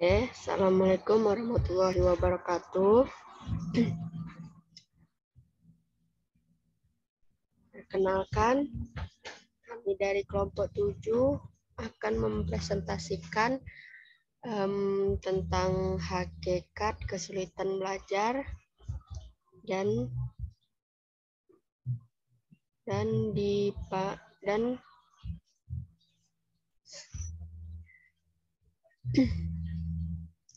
Assalamualaikum warahmatullahi wabarakatuh. Perkenalkan, kami dari kelompok 7 akan mempresentasikan tentang hakikat kesulitan belajar dan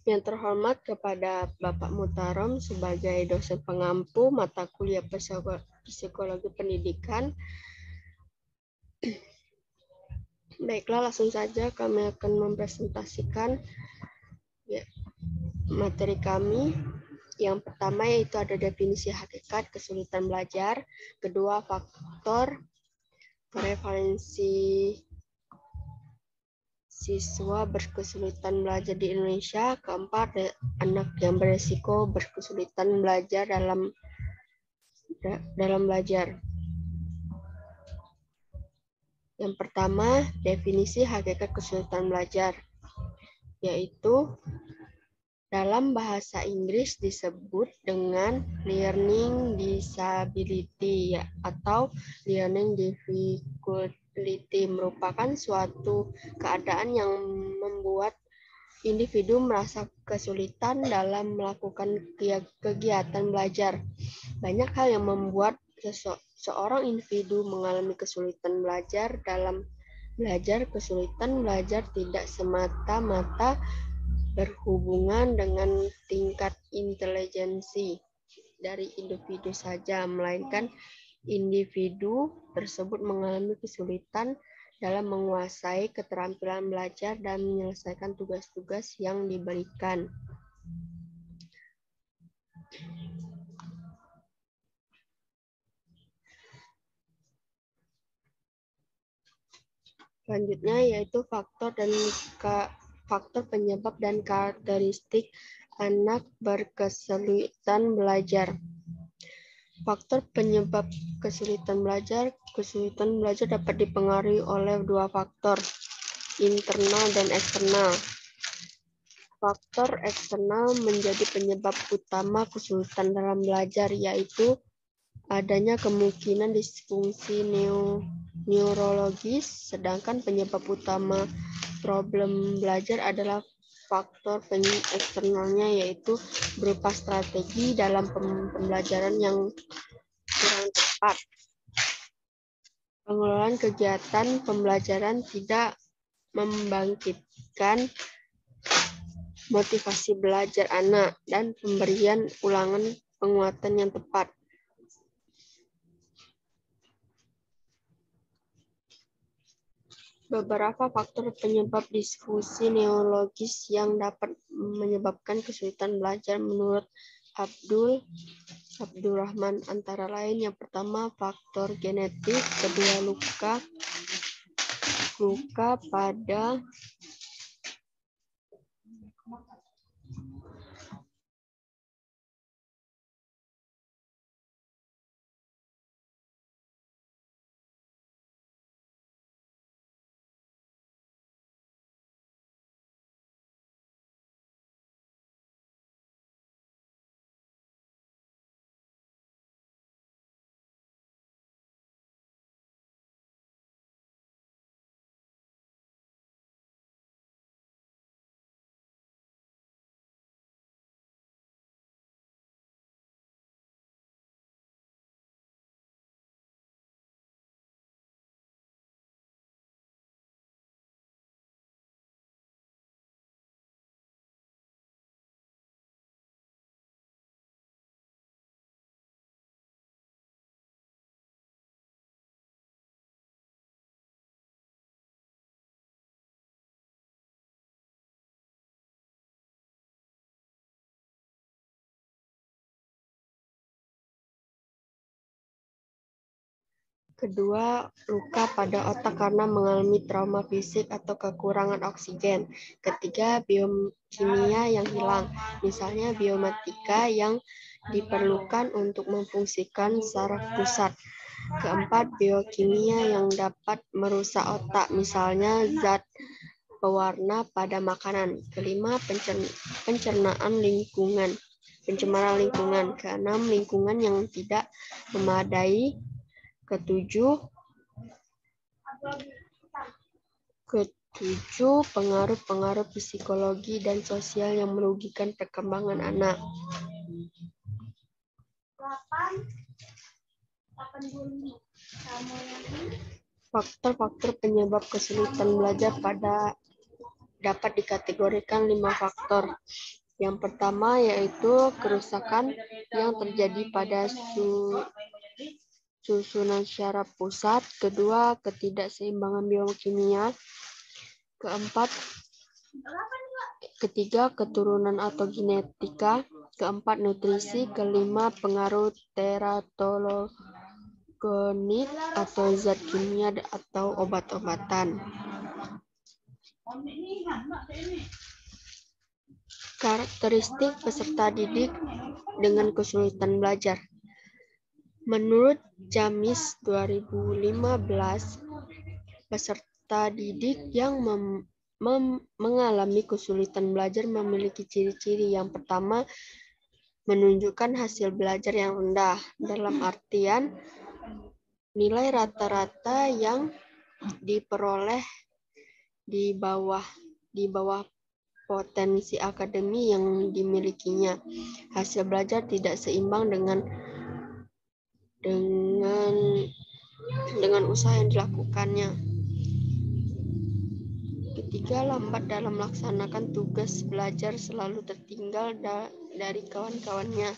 yang terhormat kepada Bapak Mutarom sebagai dosen pengampu mata kuliah psikologi pendidikan. Baiklah, langsung saja kami akan mempresentasikan materi kami. Yang pertama yaitu ada definisi hakikat kesulitan belajar, kedua faktor prevalensi siswa berkesulitan belajar di Indonesia, keempat anak yang beresiko berkesulitan belajar dalam belajar. Yang pertama, definisi hakikat kesulitan belajar, yaitu dalam bahasa Inggris disebut dengan learning disability atau learning difficulty, merupakan suatu keadaan yang membuat individu merasa kesulitan dalam melakukan kegiatan belajar. Banyak hal yang membuat seorang individu mengalami kesulitan belajar dalam belajar. Kesulitan belajar tidak semata-mata berhubungan dengan tingkat intelijensi dari individu saja, melainkan individu tersebut mengalami kesulitan dalam menguasai keterampilan belajar dan menyelesaikan tugas-tugas yang diberikan. Selanjutnya yaitu faktor penyebab dan karakteristik anak berkesulitan belajar. Faktor penyebab kesulitan belajar dapat dipengaruhi oleh dua faktor, internal dan eksternal. Faktor eksternal menjadi penyebab utama kesulitan dalam belajar, yaitu adanya kemungkinan disfungsi neurologis, sedangkan penyebab utama problem belajar adalah faktor eksternalnya, yaitu berupa strategi dalam pembelajaran yang kurang tepat. Pengelolaan kegiatan pembelajaran tidak membangkitkan motivasi belajar anak dan pemberian ulangan penguatan yang tepat. Beberapa faktor penyebab disfungsi neurologis yang dapat menyebabkan kesulitan belajar menurut Abdurrahman antara lain, yang pertama faktor genetik, kedua luka pada kedua, luka pada otak karena mengalami trauma fisik atau kekurangan oksigen. Ketiga, biokimia yang hilang, misalnya biomatika yang diperlukan untuk memfungsikan saraf pusat. Keempat, biokimia yang dapat merusak otak, misalnya zat pewarna pada makanan. Kelima, pencernaan lingkungan. Pencemaran lingkungan. Keenam, lingkungan yang tidak memadai. Ketujuh, pengaruh-pengaruh psikologi dan sosial yang merugikan perkembangan anak. Faktor-faktor penyebab kesulitan belajar dapat dikategorikan 5 faktor. Yang pertama yaitu kerusakan yang terjadi pada susunan syaraf pusat. Kedua, ketidakseimbangan biokimia. Ketiga, keturunan atau genetika. Keempat, nutrisi. Kelima, pengaruh teratogenik atau zat kimia atau obat-obatan. Karakteristik peserta didik dengan kesulitan belajar. Menurut Jamis 2015, peserta didik yang mengalami kesulitan belajar memiliki ciri-ciri. Yang pertama, menunjukkan hasil belajar yang rendah, dalam artian nilai rata-rata yang diperoleh di bawah potensi akademi yang dimilikinya. Hasil belajar tidak seimbang dengan usaha yang dilakukannya. Ketiga, lambat dalam melaksanakan tugas belajar, selalu tertinggal dari kawan-kawannya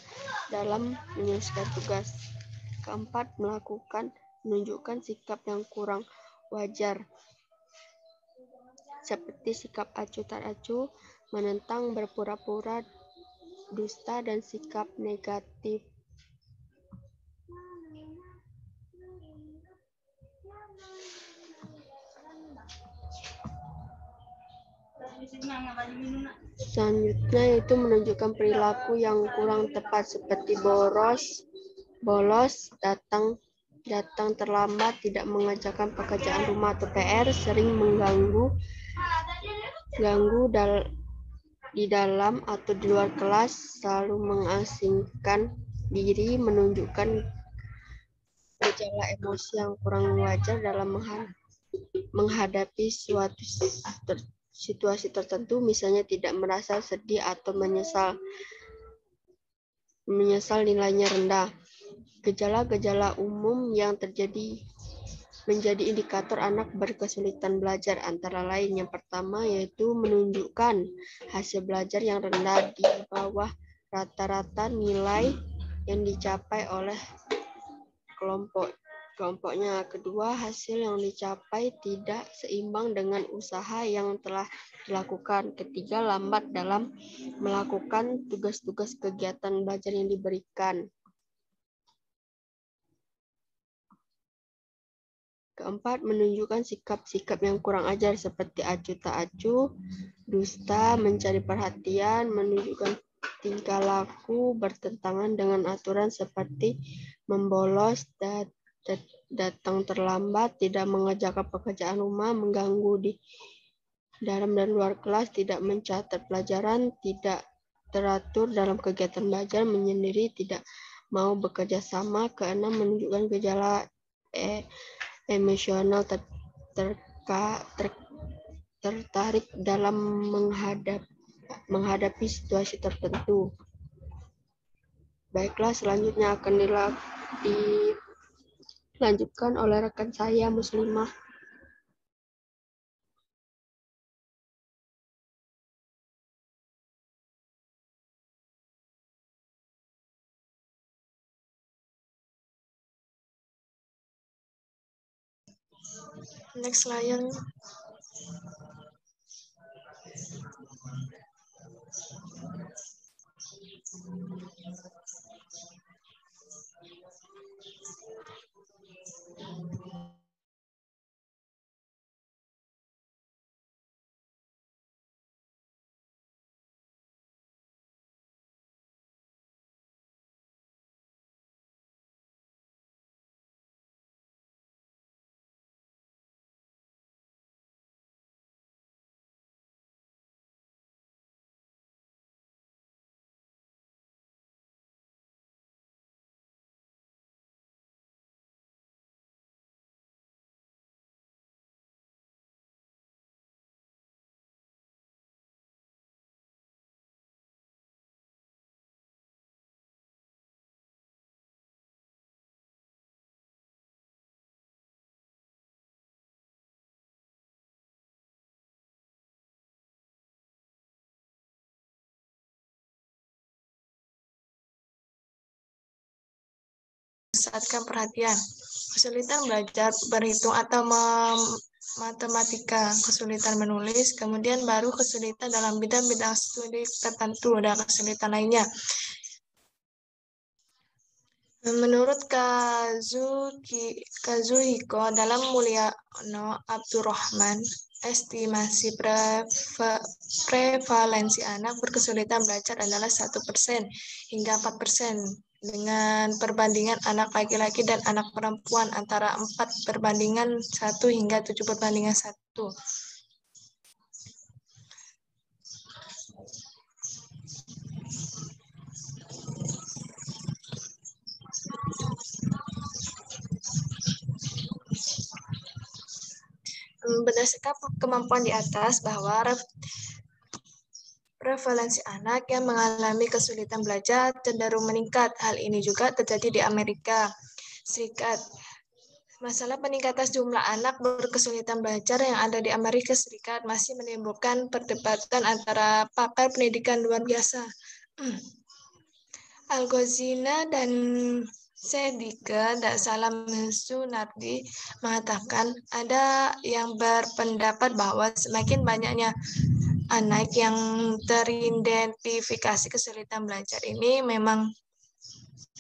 dalam menyelesaikan tugas. Keempat, menunjukkan sikap yang kurang wajar, seperti sikap acuh tak acuh, menentang, berpura-pura, dusta, dan sikap negatif. Selanjutnya yaitu menunjukkan perilaku yang kurang tepat, seperti bolos, datang terlambat, tidak mengerjakan pekerjaan rumah atau PR, sering mengganggu di dalam atau di luar kelas, selalu mengasingkan diri, menunjukkan gejala emosi yang kurang wajar dalam menghadapi suatu situasi tertentu, misalnya tidak merasa sedih atau menyesal nilainya rendah. Gejala-gejala umum yang menjadi indikator anak berkesulitan belajar antara lain, yang pertama yaitu menunjukkan hasil belajar yang rendah, di bawah rata-rata nilai yang dicapai oleh kelompoknya. Kedua, hasil yang dicapai tidak seimbang dengan usaha yang telah dilakukan. Ketiga, lambat dalam melakukan tugas-tugas kegiatan belajar yang diberikan. Keempat, menunjukkan sikap-sikap yang kurang ajar, seperti acuh tak acuh, dusta, mencari perhatian, menunjukkan tingkah laku bertentangan dengan aturan seperti membolos, datang terlambat, tidak mengerjakan pekerjaan rumah, mengganggu di dalam dan luar kelas, tidak mencatat pelajaran, tidak teratur dalam kegiatan belajar, menyendiri, tidak mau bekerja sama. Keenam, menunjukkan gejala emosional, tertarik dalam menghadapi situasi tertentu. Baiklah, selanjutnya akan dilanjutkan oleh rekan saya, Muslimah. Next layar. memusatkan perhatian. Kesulitan belajar berhitung atau matematika, kesulitan menulis, kemudian baru kesulitan dalam bidang-bidang studi tertentu dan kesulitan lainnya. Menurut Kazuhiko dalam Mulyono Abdurrahman, estimasi prevalensi anak berkesulitan belajar adalah 1% hingga 4%, dengan perbandingan anak laki-laki dan anak perempuan antara 4:1 hingga 7:1. Berdasarkan kemampuan di atas bahwa prevalensi anak yang mengalami kesulitan belajar cenderung meningkat. Hal ini juga terjadi di Amerika Serikat. Masalah peningkatan jumlah anak berkesulitan belajar yang ada di Amerika Serikat masih menimbulkan perdebatan antara pakar pendidikan luar biasa. Algozina dan Sedika dan Salam Sunardi mengatakan ada yang berpendapat bahwa semakin banyaknya anak yang teridentifikasi kesulitan belajar ini memang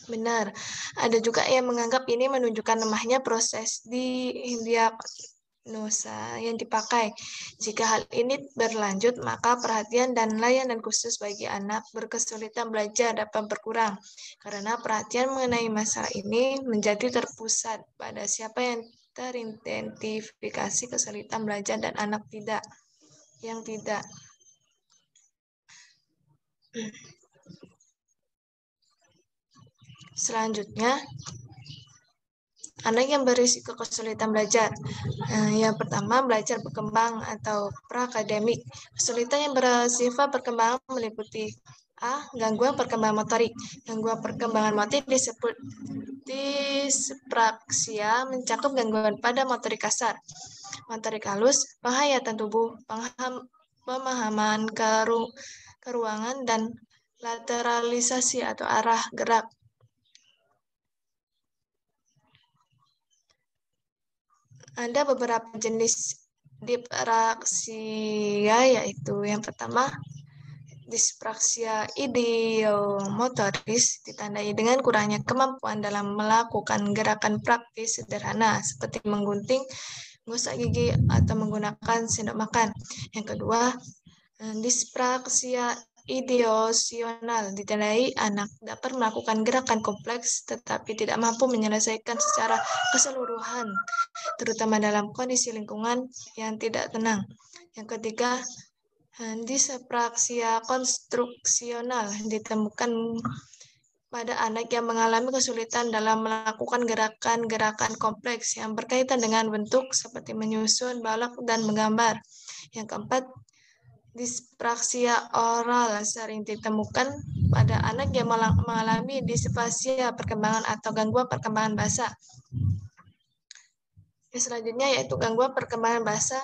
benar. Ada juga yang menganggap ini menunjukkan lemahnya proses di diagnosa yang dipakai. Jika hal ini berlanjut, maka perhatian dan layanan khusus bagi anak berkesulitan belajar dapat berkurang. Karena perhatian mengenai masalah ini menjadi terpusat pada siapa yang teridentifikasi kesulitan belajar dan anak yang tidak. Selanjutnya, anak yang berisiko kesulitan belajar. Yang pertama, belajar berkembang atau pra-akademik. Kesulitan yang bersifat perkembangan meliputi A. Gangguan perkembangan motorik. Gangguan perkembangan motorik disebut dispraksia, mencakup gangguan pada motorik kasar, motorik halus, penghayatan tubuh, pemahaman keruangan, dan lateralisasi atau arah gerak. Ada beberapa jenis dispraksia, yaitu yang pertama, dispraksia ideomotoris ditandai dengan kurangnya kemampuan dalam melakukan gerakan praktis sederhana seperti menggunting, menggosok gigi, atau menggunakan sendok makan. Yang kedua, dispraksia ideasional ditandai anak dapat melakukan gerakan kompleks tetapi tidak mampu menyelesaikan secara keseluruhan, terutama dalam kondisi lingkungan yang tidak tenang. Yang ketiga, dispraksia konstruksional ditemukan pada anak yang mengalami kesulitan dalam melakukan gerakan-gerakan kompleks yang berkaitan dengan bentuk seperti menyusun, balok, dan menggambar. Yang keempat, dispraksia oral sering ditemukan pada anak yang mengalami disfasia perkembangan atau gangguan perkembangan bahasa. Yang selanjutnya yaitu gangguan perkembangan bahasa.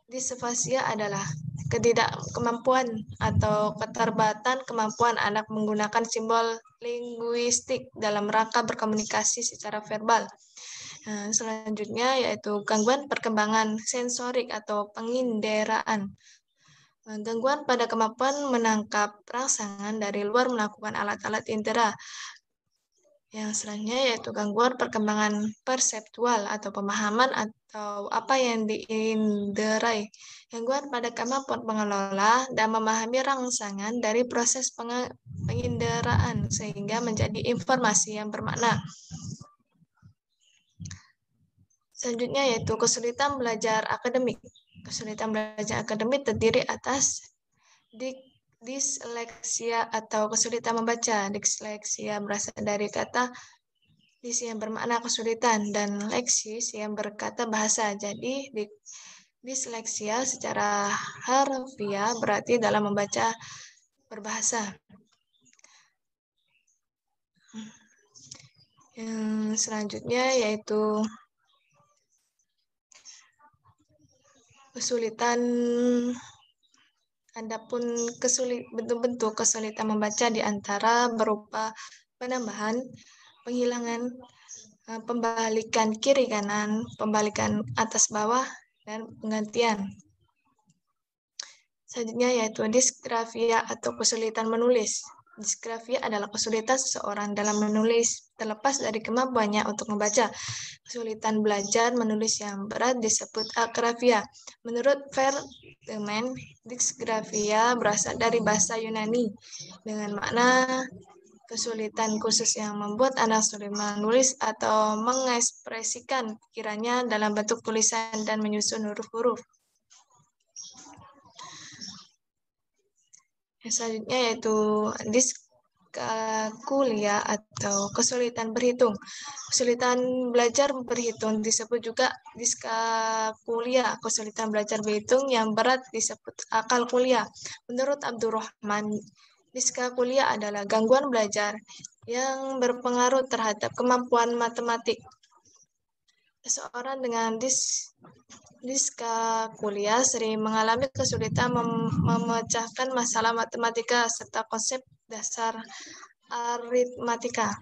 Disfasia adalah ketidakkemampuan atau keterbatasan kemampuan anak menggunakan simbol linguistik dalam rangka berkomunikasi secara verbal. Selanjutnya yaitu gangguan perkembangan sensorik atau penginderaan. Gangguan pada kemampuan menangkap rangsangan dari luar melakukan alat-alat indera. Yang selanjutnya yaitu gangguan perkembangan perseptual atau pemahaman atau apa yang diinderai. Gangguan pada kemampuan pengelola dan memahami rangsangan dari proses penginderaan sehingga menjadi informasi yang bermakna. Selanjutnya yaitu kesulitan belajar akademik. Kesulitan belajar akademik terdiri atas disleksia atau kesulitan membaca. Disleksia berasal dari kata dis yang bermakna kesulitan dan leksis yang berkata bahasa. Jadi disleksia secara harfiah berarti dalam membaca berbahasa. Yang selanjutnya yaitu kesulitan. Adapun bentuk-bentuk kesulitan membaca di antara berupa penambahan penghilangan, pembalikan kiri kanan, pembalikan atas bawah, dan penggantian. Selanjutnya yaitu disgrafia atau kesulitan menulis. Disgrafia adalah kesulitan seseorang dalam menulis, terlepas dari kemampuannya untuk membaca. Kesulitan belajar menulis yang berat disebut akrafia. Menurut Vertemen, disgrafia berasal dari bahasa Yunani dengan makna kesulitan khusus yang membuat anak sulit menulis atau mengekspresikan pikirannya dalam bentuk tulisan dan menyusun huruf-huruf. Yang selanjutnya yaitu diskalkulia atau kesulitan berhitung. Kesulitan belajar berhitung disebut juga diskalkulia. Kesulitan belajar berhitung yang berat disebut akal kuliah. Menurut Abdurrahman, diskalkulia adalah gangguan belajar yang berpengaruh terhadap kemampuan matematik. Seseorang dengan diskalkulia sering mengalami kesulitan memecahkan masalah matematika serta konsep dasar aritmatika.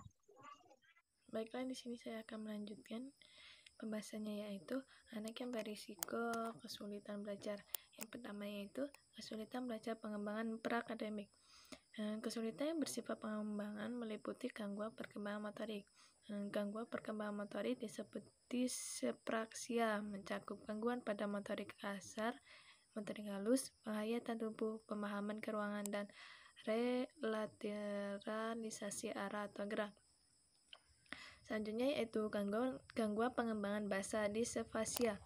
Baiklah, di sini saya akan melanjutkan pembahasannya, yaitu anak yang berisiko kesulitan belajar. Yang pertama yaitu kesulitan belajar pengembangan prakademik. Kesulitan yang bersifat pengembangan meliputi gangguan perkembangan motorik. Gangguan perkembangan motorik disebut dispraksia, mencakup gangguan pada motorik kasar, motorik halus, penghayatan tubuh, pemahaman keruangan, dan relateralisasi arah atau gerak. Selanjutnya yaitu gangguan pengembangan bahasa, disfasia.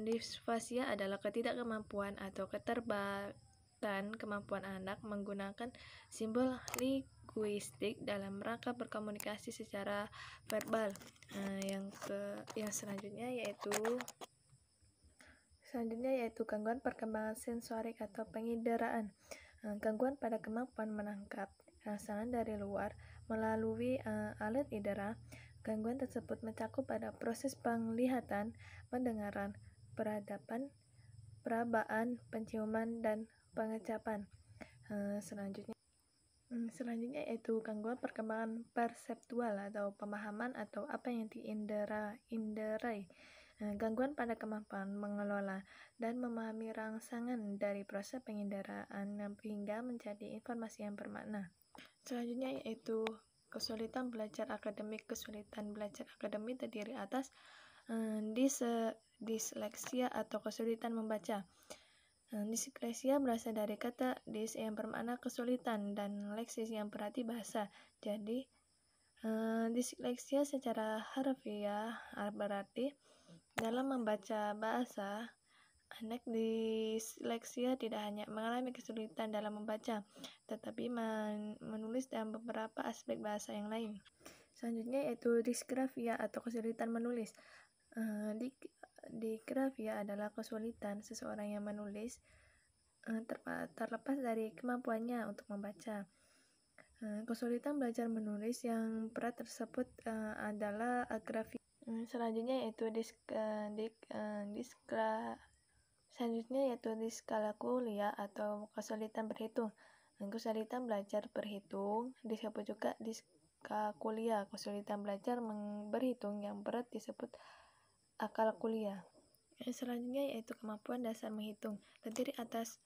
Disfasia adalah ketidakmampuan atau keterbatasan kemampuan anak menggunakan simbol linguistik dalam rangka berkomunikasi secara verbal. Yang selanjutnya yaitu gangguan perkembangan sensorik atau penginderaan. Gangguan pada kemampuan menangkap rangsangan dari luar melalui alat indera. Gangguan tersebut mencakup pada proses penglihatan, pendengaran, perabaan, penciuman, dan pengecapan. Selanjutnya yaitu gangguan perkembangan perseptual atau pemahaman atau apa yang diinderai. Gangguan pada kemampuan mengelola dan memahami rangsangan dari proses penginderaan hingga menjadi informasi yang bermakna. Selanjutnya yaitu kesulitan belajar akademik. Kesulitan belajar akademik terdiri atas disleksia atau kesulitan membaca. Disleksia berasal dari kata dis yang bermakna kesulitan dan leksis yang berarti bahasa. Jadi disleksia secara harfiah berarti dalam membaca bahasa, anak disleksia tidak hanya mengalami kesulitan dalam membaca, tetapi menulis dalam beberapa aspek bahasa yang lain. Selanjutnya yaitu disgrafia atau kesulitan menulis. Disgrafia adalah kesulitan seseorang yang menulis terlepas dari kemampuannya untuk membaca. Kesulitan belajar menulis yang berat tersebut adalah agrafia. Selanjutnya yaitu diskalkulia atau kesulitan berhitung. Kesulitan belajar berhitung disebut juga diskalkulia. Kesulitan belajar berhitung yang berat disebut akal kuliah. Selanjutnya yaitu kemampuan dasar menghitung. Terdiri atas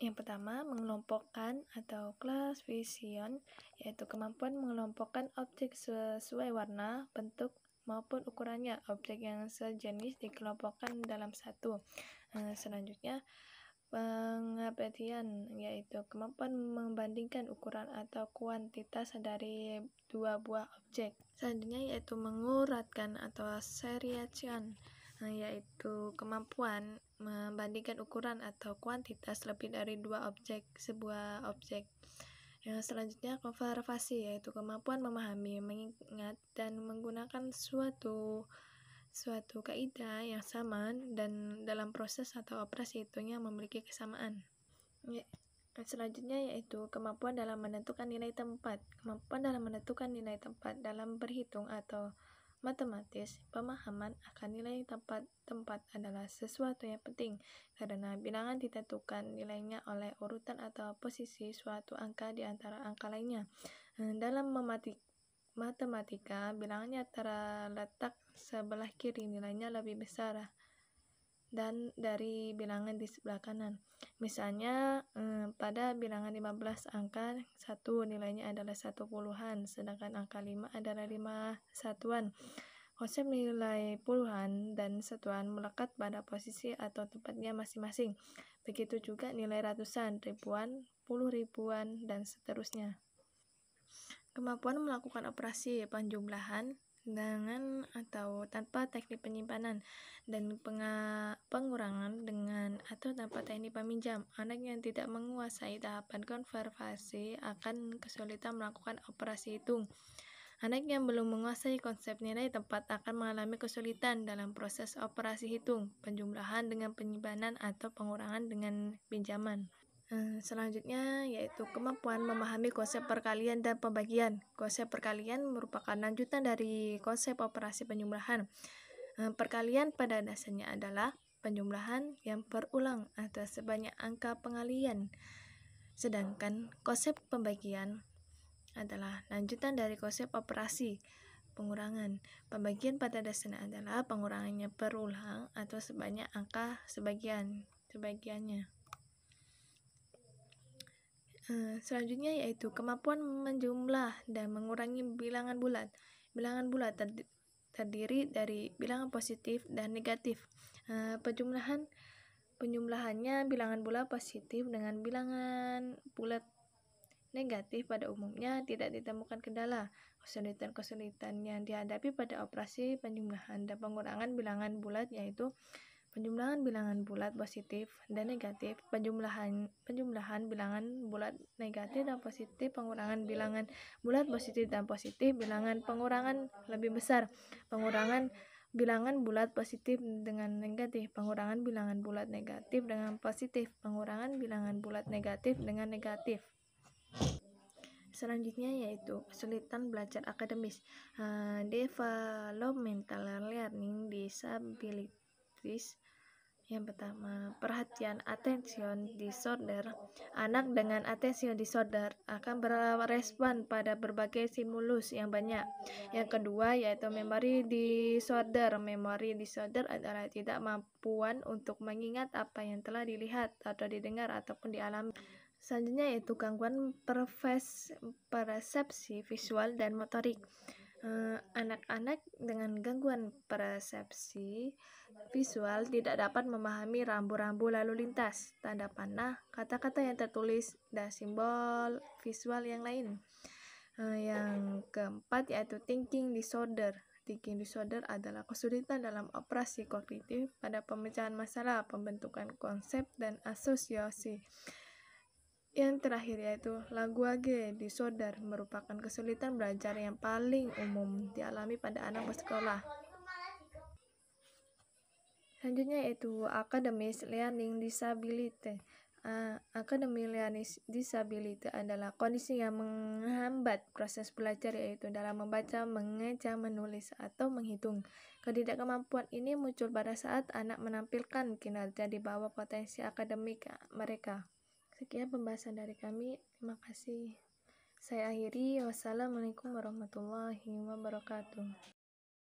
yang pertama, mengelompokkan atau classification, yaitu kemampuan mengelompokkan objek sesuai warna, bentuk, maupun ukurannya. Objek yang sejenis dikelompokkan dalam satu. Selanjutnya, pengabdian, yaitu kemampuan membandingkan ukuran atau kuantitas dari dua buah objek. Selanjutnya yaitu menguratkan atau seriation, yaitu kemampuan membandingkan ukuran atau kuantitas lebih dari dua objek sebuah objek. Yang selanjutnya konservasi, yaitu kemampuan memahami, mengingat, dan menggunakan suatu kaidah yang sama dan dalam proses atau operasi hitungnya memiliki kesamaan. Selanjutnya yaitu kemampuan dalam menentukan nilai tempat. Kemampuan dalam menentukan nilai tempat dalam berhitung atau matematis. Pemahaman akan nilai tempat adalah sesuatu yang penting karena bilangan ditentukan nilainya oleh urutan atau posisi suatu angka di antara angka lainnya. Dalam matematika, bilangannya terletak sebelah kiri, nilainya lebih besar dan dari bilangan di sebelah kanan. Misalnya pada bilangan 15 angka 1 nilainya adalah 1 puluhan, sedangkan angka 5 adalah 5 satuan. Konsep nilai puluhan dan satuan melekat pada posisi atau tempatnya masing-masing. Begitu juga nilai ratusan, ribuan, puluh ribuan, dan seterusnya. Kemampuan melakukan operasi penjumlahan dengan atau tanpa teknik penyimpanan dan pengurangan dengan atau tanpa teknik peminjam. Anak yang tidak menguasai tahapan konversi akan kesulitan melakukan operasi hitung. Anak yang belum menguasai konsep nilai tepat akan mengalami kesulitan dalam proses operasi hitung, penjumlahan dengan penyimpanan atau pengurangan dengan pinjaman. Selanjutnya yaitu kemampuan memahami konsep perkalian dan pembagian. Konsep perkalian merupakan lanjutan dari konsep operasi penjumlahan. Perkalian pada dasarnya adalah penjumlahan yang berulang atas sebanyak angka pengalian. Sedangkan konsep pembagian adalah lanjutan dari konsep operasi pengurangan. Pembagian pada dasarnya adalah pengurangannya berulang atau sebanyak angka sebagiannya. Selanjutnya yaitu kemampuan menjumlah dan mengurangi bilangan bulat. Bilangan bulat terdiri dari bilangan positif dan negatif. Penjumlahannya bilangan bulat positif dengan bilangan bulat negatif pada umumnya tidak ditemukan kendala. Kesulitan-kesulitan yang dihadapi pada operasi penjumlahan dan pengurangan bilangan bulat yaitu penjumlahan bilangan bulat positif dan negatif, penjumlahan bilangan bulat negatif dan positif, pengurangan bilangan bulat positif dan positif, bilangan pengurangan lebih besar, pengurangan bilangan bulat positif dengan negatif, pengurangan bilangan bulat negatif dengan positif, pengurangan bilangan bulat negatif dengan negatif. Selanjutnya yaitu kesulitan belajar akademis, developmental learning disabilities. Yang pertama, perhatian attention disorder. Anak dengan attention disorder akan berespon pada berbagai stimulus yang banyak. Yang kedua yaitu memory disorder. Memory disorder adalah tidak mampuan untuk mengingat apa yang telah dilihat atau didengar ataupun dialami. Selanjutnya yaitu gangguan persepsi visual dan motorik. Anak-anak dengan gangguan persepsi visual tidak dapat memahami rambu-rambu lalu lintas, tanda panah, kata-kata yang tertulis, dan simbol visual yang lain. Yang keempat yaitu thinking disorder. Thinking disorder adalah kesulitan dalam operasi kognitif pada pemecahan masalah, pembentukan konsep, dan asosiasi. Yang terakhir yaitu language disorder, merupakan kesulitan belajar yang paling umum dialami pada anak bersekolah. Selanjutnya yaitu academic learning disability. Academic learning disability adalah kondisi yang menghambat proses belajar yaitu dalam membaca, mengeja, menulis, atau menghitung. Ketidakmampuan ini muncul pada saat anak menampilkan kinerja di bawah potensi akademik mereka. Sekian pembahasan dari kami. Terima kasih. Saya akhiri. Wassalamualaikum warahmatullahi wabarakatuh.